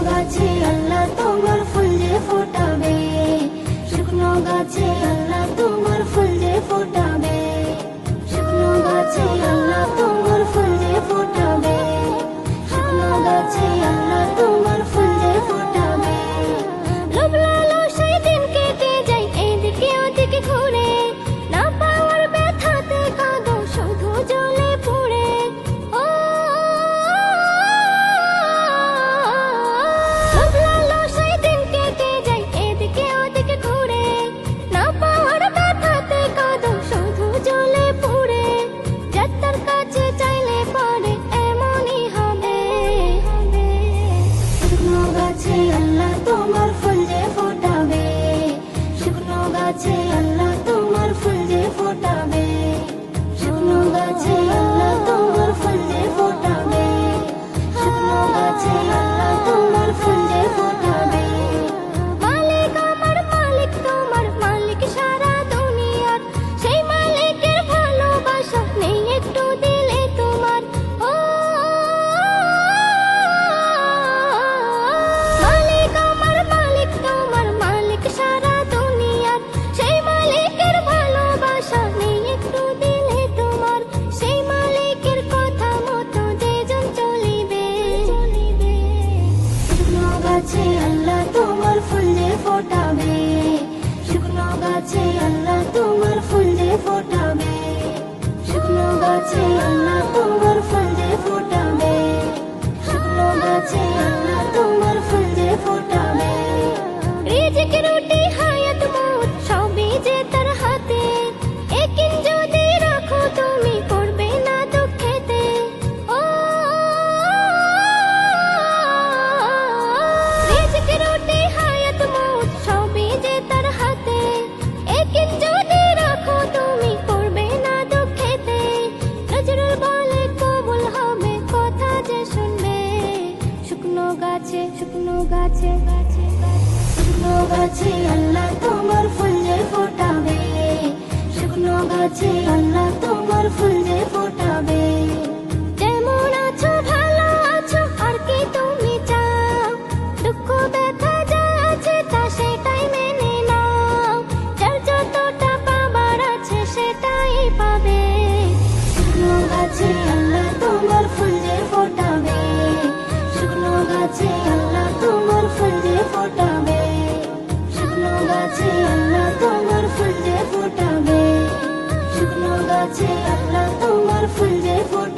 গাছে আল্লাহ তোমার ফুল যে ফোটাবে, শুকনো গাছে আল্লাহ তোমার ফুল যে ফোটাবে, শুকনো গাছে আল্লাহ তোমার ফুল যে ফোটাবে, শুকনো গাছে আল্লাহ তোমার ফুল যে ফোটাবে। লোভ লালসায় দিন কেটে যায় এদিকে ওদিকে ঘুরে, না পাওয়ার ব্যথাতে কাঁদো শুধু জ্বলে পুড়ে। ও লোভ লালসায় দিন কেটে যায় এদিকে ওদিকে ঘুরে, না পাওয়ার ব্যথাতে কাঁদো শুধু জ্বলে পুড়ে। যাত্রার কাছে চাইলে পরে এমনই হবে, শুকনো গাছে আল্লাহ তোমার ফুল যে ফোটাবে, শুকনো গাছে আল্লাহ তোমার ফুল যে ফোটাবে, শুকনো গাছে আল্লাহ তোমার ফুল যে ফোটাবে, শুকনো গাছে আল্লাহ তোমার ফুল যে ফোটাবে। মালিক আমার মালিক তোমার মালিক সারা দুনিয়ার, সেই মালিকের ভালোবাসা নেই একটু দিলে তোমার। ও মালিক আমার মালিক তোমার মালিক সারা দুনিয়ার, সেই মালিকের ভালোবাসা নেই একটু দিলে তোমার। সেই মালিকের কথা মতো যেজন চলিবে, শুকনো গাছে আল্লাহ তোমার ফুল যে ফোটাবে, শুকনো গাছে আল্লাহ তোমার ফুল যে ফোটাবে, শুকনো গাছে আল্লাহ তোমার ফুল যে ফোটাবে, শুকনো গাছে আল্লাহ তোমার ফুল যে ফোটাবে। রিজিক রুটি হায়াত মউত সবই যে তার হাতে, একিন যদি রাখো তুমি পড়বে না দুঃখেতে। ও রিজিক রুটি হায়াত মউত সবই যে তার হাতে, একিন যদি রাখো তুমি পড়বে না দুঃখেতে। নজরুল বলে কবুল হবে কথা যে শুনবে, শুকনো গাছে শুকনো গাছে শুকনো গাছে আল্লাহ তোমার ফুল যে ফোটাবে, শুকনো গাছে আল্লাহ তোমার ফুল যে ফোটাবে। যেমন আছো ভালো আছো আর কি তুমি চাও, দুঃখ ব্যথা যা আছে তা সেটাই মেনে নাও, যার যতটা পাবার আছে সেটাই পাবে। শুকনো গাছে আল্লাহ তোমার ফুল যে ফোটাবে, শুকনো গাছে আল্লাহ তোমার ফুল যে ফোটাবে, শুকনো গাছে আল্লাহ তোমার ফুল যে ফোটাবে, শুকনো গাছে আল্লাহ তোমার ফুল যে ফোটাবে।